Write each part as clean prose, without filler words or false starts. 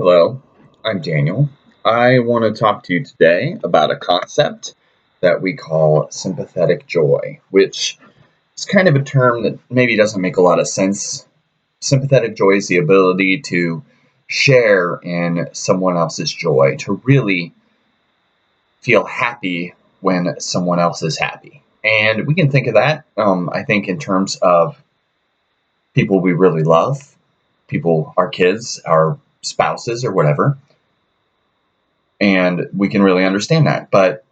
Hello, I'm Daniel. I want to talk to you today about a concept that we call sympathetic joy, which is kind of a term that maybe doesn't make a lot of sense. Sympathetic joy is the ability to share in someone else's joy, to really feel happy when someone else is happy. And we can think of that, I think, in terms of people we really love, people, our kids, our spouses, or whatever. And we can really understand that. But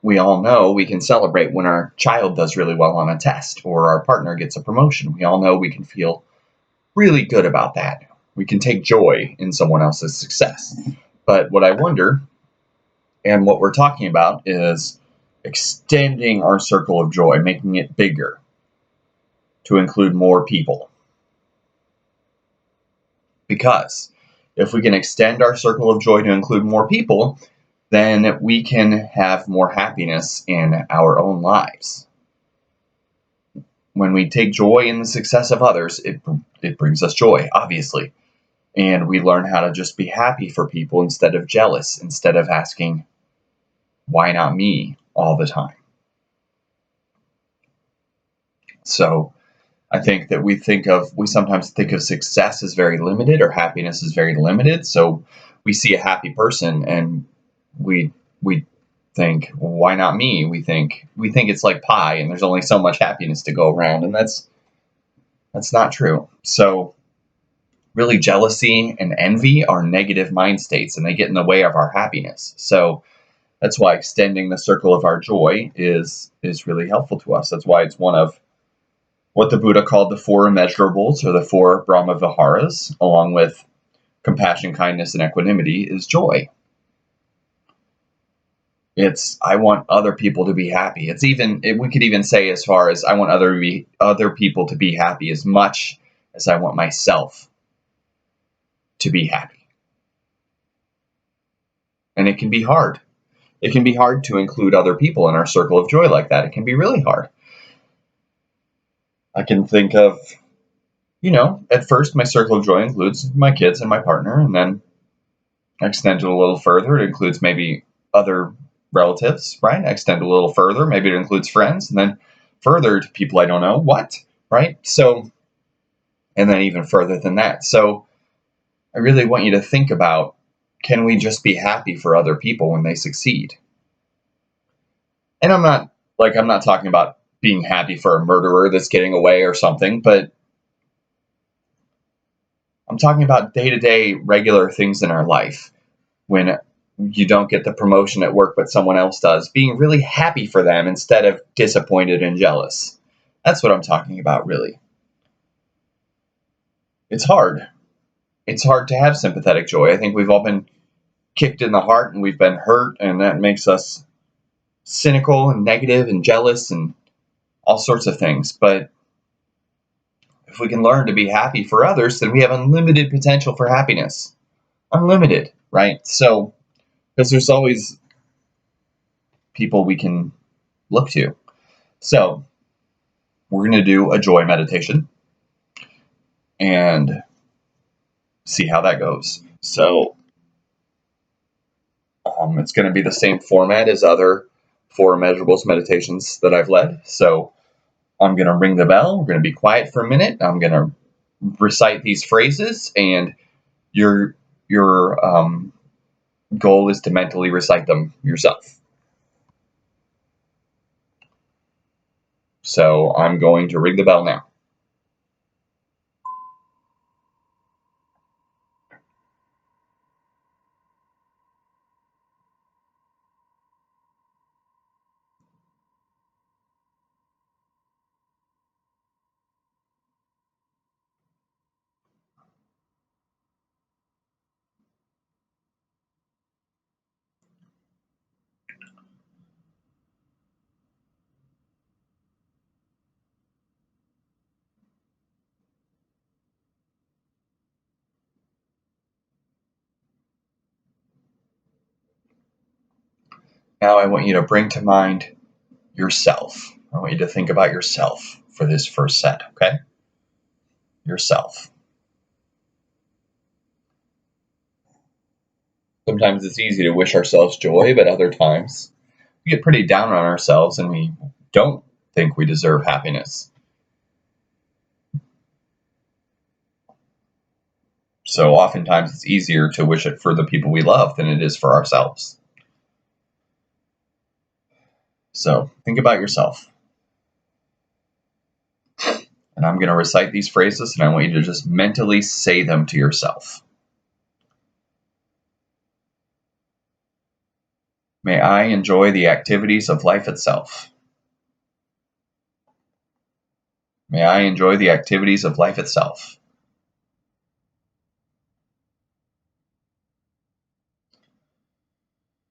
we all know we can celebrate when our child does really well on a test or our partner gets a promotion. We all know we can feel really good about that. We can take joy in someone else's success. But what I wonder, and what we're talking about, is extending our circle of joy, making it bigger to include more people. Because if we can extend our circle of joy to include more people, then we can have more happiness in our own lives. When we take joy in the success of others, it brings us joy, obviously. And we learn how to just be happy for people instead of jealous, instead of asking, why not me, all the time. So I think that we sometimes think of success as very limited or happiness as very limited. So we see a happy person and we think, well, why not me? We think it's like pie and there's only so much happiness to go around, and that's not true. So really, jealousy and envy are negative mind states and they get in the way of our happiness. So that's why extending the circle of our joy is really helpful to us. That's why it's one of what the Buddha called the four immeasurables, or the four Brahma Viharas, along with compassion, kindness, and equanimity, is joy. It's, I want other people to be happy. We could even say, as far as, I want other people to be happy as much as I want myself to be happy. And it can be hard. It can be hard to include other people in our circle of joy like that. It can be really hard. I can think of, at first my circle of joy includes my kids and my partner, and then I extend it a little further. It includes maybe other relatives, right? I extend a little further. Maybe it includes friends, and then further to people I don't know. What? Right? So, and then even further than that. So I really want you to think about, can we just be happy for other people when they succeed? And I'm not talking about being happy for a murderer that's getting away or something, but I'm talking about day-to-day regular things in our life. When you don't get the promotion at work but someone else does, being really happy for them instead of disappointed and jealous. That's what I'm talking about, really. It's hard. It's hard to have sympathetic joy. I think we've all been kicked in the heart and we've been hurt, and that makes us cynical and negative and jealous and all sorts of things. But if we can learn to be happy for others, then we have unlimited potential for happiness. Unlimited, right? So, because there's always people we can look to. So, we're going to do a joy meditation and see how that goes. So, it's going to be the same format as other four immeasurables meditations that I've led. So, I'm going to ring the bell. We're going to be quiet for a minute. I'm going to recite these phrases, and your goal is to mentally recite them yourself. So I'm going to ring the bell now. Now I want you to bring to mind yourself. I want you to think about yourself for this first set, okay? Yourself. sometimes it's easy to wish ourselves joy, but other times we get pretty down on ourselves and we don't think we deserve happiness. So oftentimes it's easier to wish it for the people we love than it is for ourselves. So think about yourself. And I'm going to recite these phrases and I want you to just mentally say them to yourself. May I enjoy the activities of life itself. May I enjoy the activities of life itself.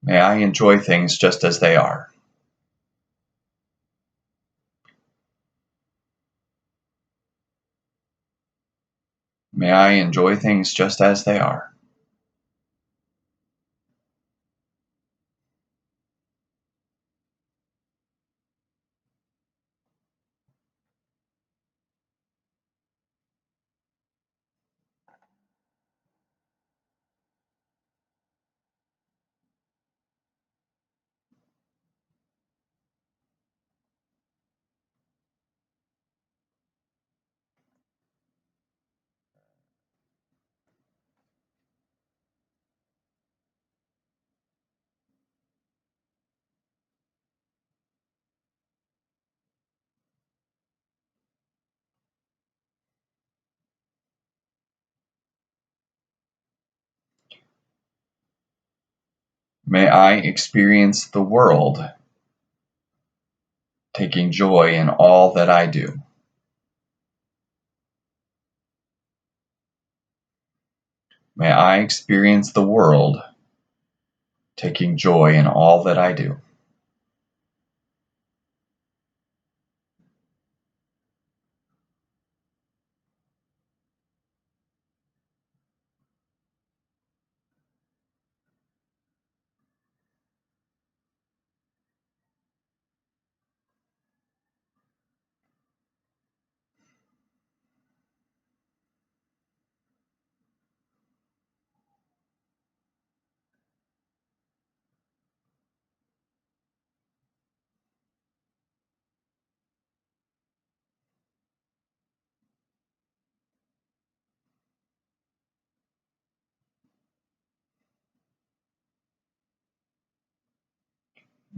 May I enjoy things just as they are. May I enjoy things just as they are. May I experience the world taking joy in all that I do. May I experience the world taking joy in all that I do.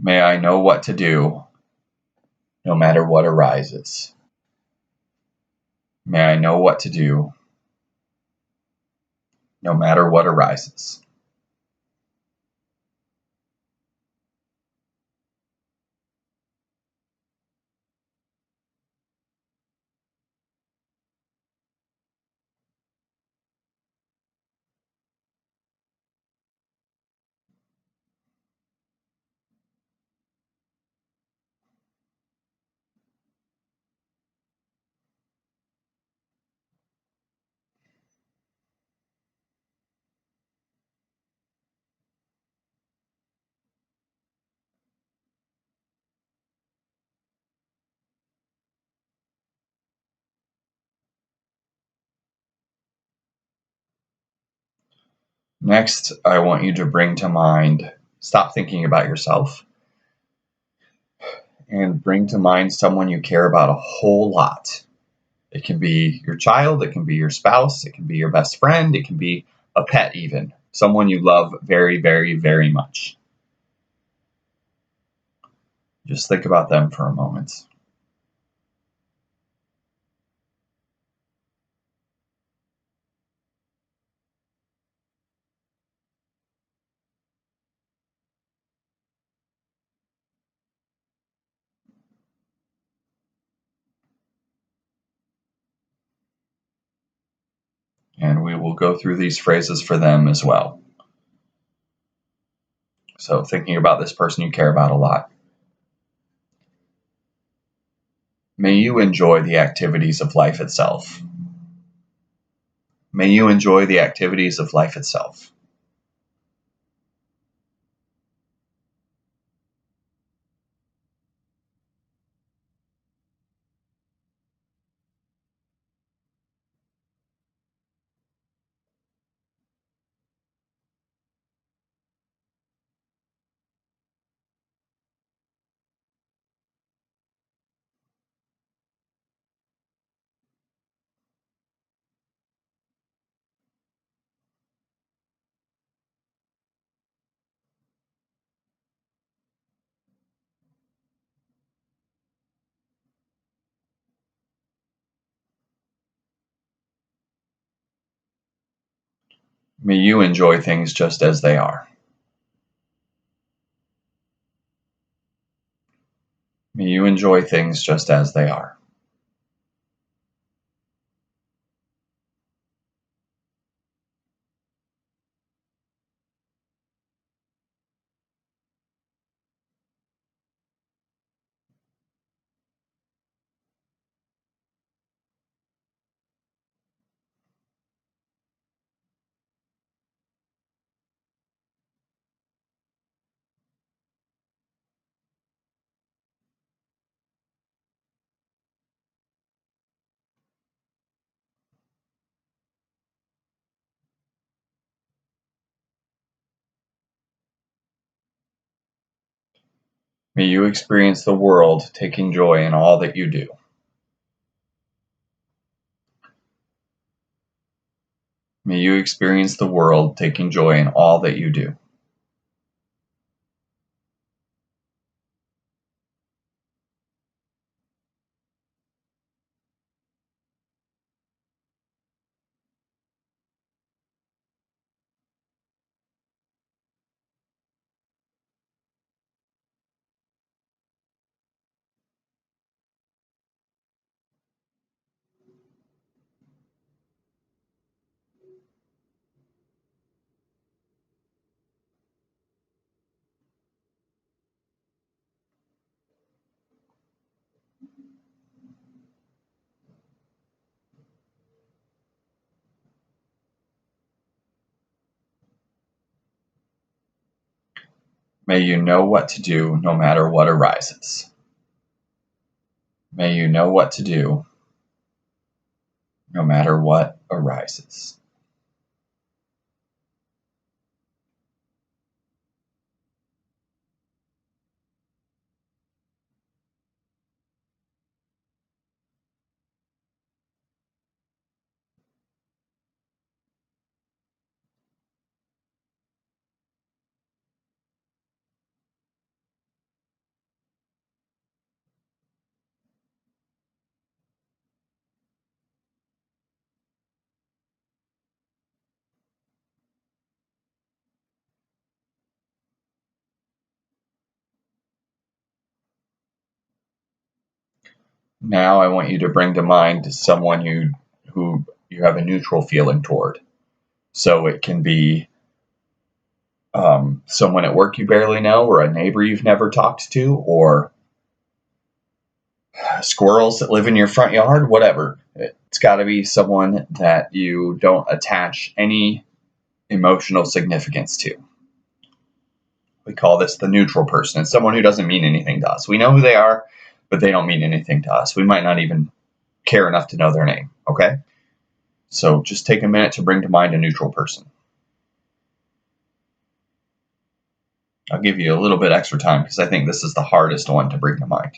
May I know what to do no matter what arises. May I know what to do no matter what arises. Next, I want you to bring to mind, stop thinking about yourself, and bring to mind someone you care about a whole lot. It can be your child, it can be your spouse, it can be your best friend, it can be a pet, even someone you love very, very, very much. Just think about them for a moment. And we will go through these phrases for them as well. So, thinking about this person you care about a lot. May you enjoy the activities of life itself. May you enjoy the activities of life itself. May you enjoy things just as they are. May you enjoy things just as they are. May you experience the world taking joy in all that you do. May you experience the world taking joy in all that you do. May you know what to do no matter what arises. May you know what to do no matter what arises. Now I want you to bring to mind someone who you have a neutral feeling toward. So it can be someone at work you barely know, or a neighbor you've never talked to, or squirrels that live in your front yard, whatever. It's got to be someone that you don't attach any emotional significance to. We call this the neutral person. It's someone who doesn't mean anything to us. We know who they are, but they don't mean anything to us. We might not even care enough to know their name, okay? So just take a minute to bring to mind a neutral person. I'll give you a little bit extra time because I think this is the hardest one to bring to mind.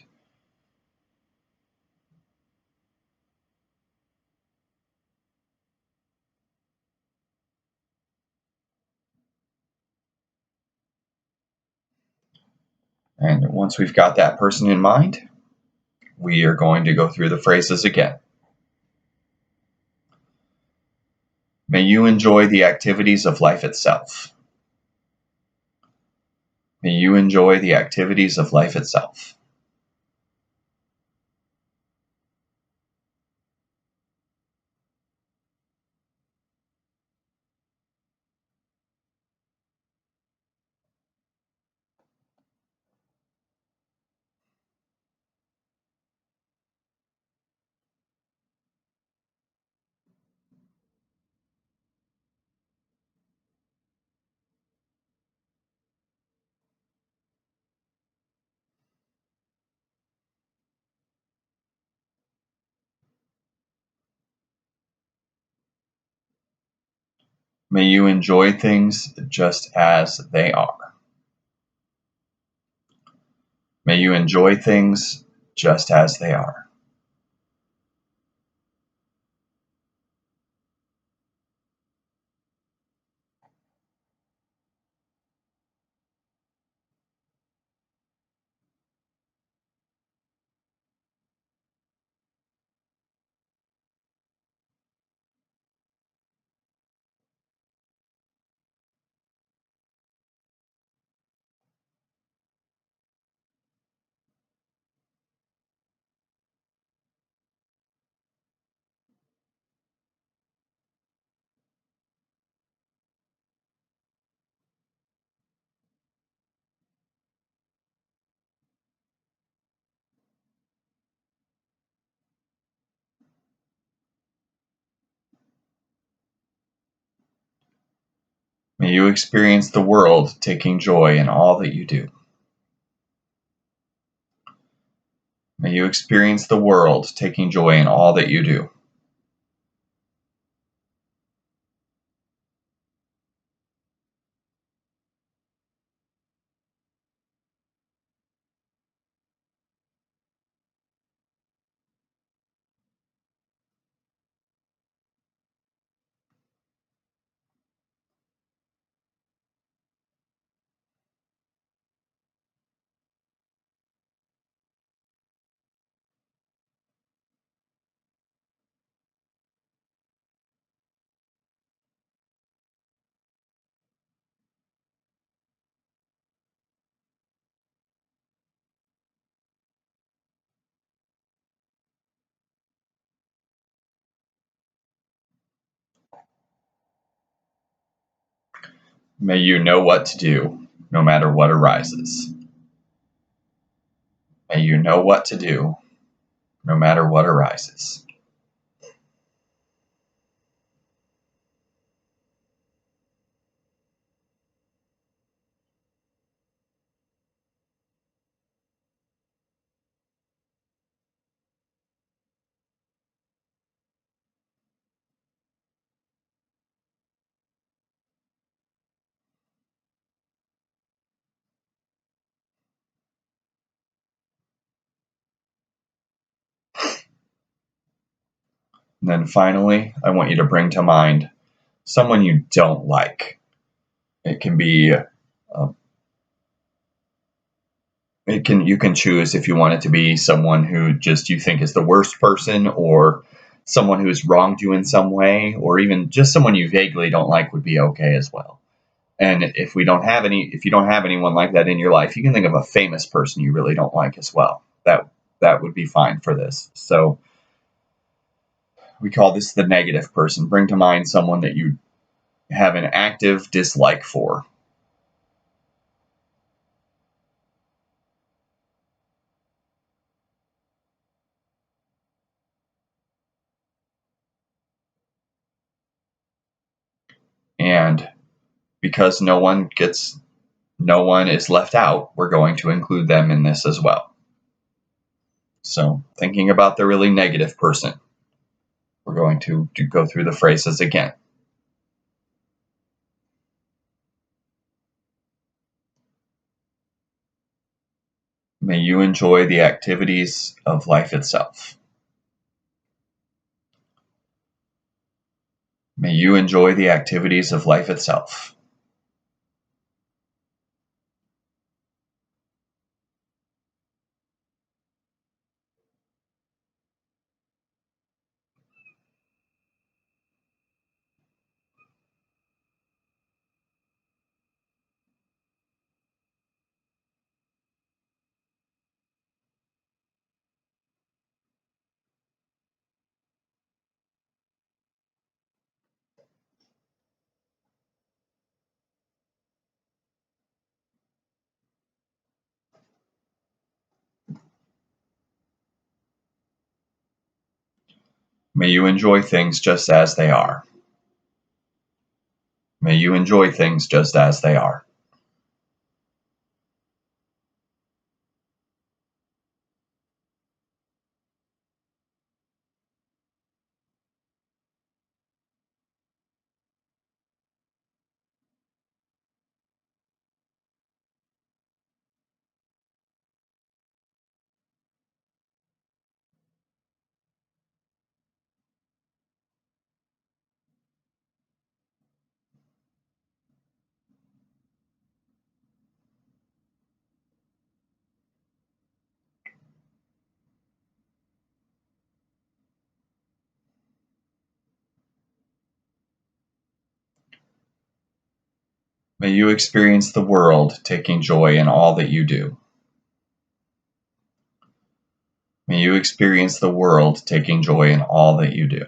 And once we've got that person in mind, we are going to go through the phrases again. May you enjoy the activities of life itself. May you enjoy the activities of life itself. May you enjoy things just as they are. May you enjoy things just as they are. May you experience the world taking joy in all that you do. May you experience the world taking joy in all that you do. May you know what to do, no matter what arises. May you know what to do, no matter what arises. And then finally, I want you to bring to mind someone you don't like. It can be you can choose if you want it to be someone who just you think is the worst person, or someone who's wronged you in some way, or even just someone you vaguely don't like would be okay as well. And if you don't have anyone like that in your life, you can think of a famous person you really don't like as well. That would be fine for this. So we call this the negative person. Bring to mind someone that you have an active dislike for. And because no one is left out, we're going to include them in this as well. So, thinking about the really negative person, we're going to go through the phrases again. May you enjoy the activities of life itself. May you enjoy the activities of life itself. May you enjoy things just as they are. May you enjoy things just as they are. May you experience the world taking joy in all that you do. May you experience the world taking joy in all that you do.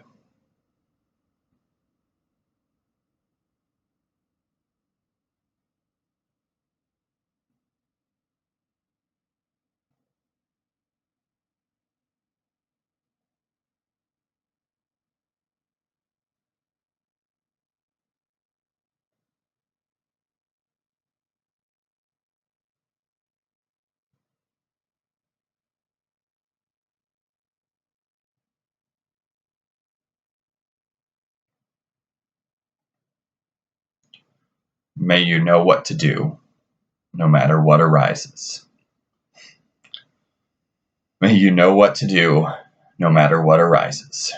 May you know what to do, no matter what arises. May you know what to do, no matter what arises.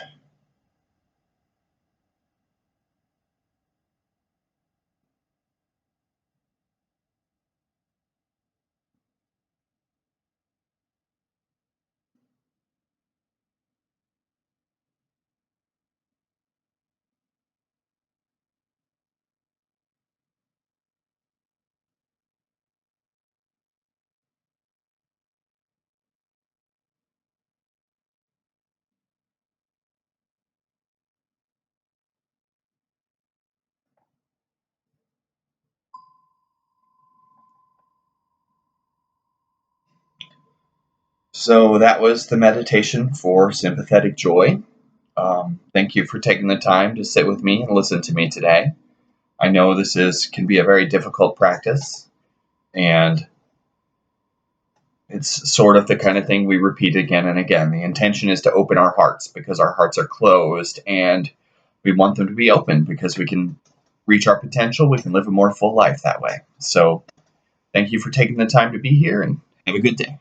So that was the meditation for sympathetic joy. Thank you for taking the time to sit with me and listen to me today. I know this is can be a very difficult practice, and it's sort of the kind of thing we repeat again and again. The intention is to open our hearts because our hearts are closed, and we want them to be open because we can reach our potential. We can live a more full life that way. So, thank you for taking the time to be here, and have a good day.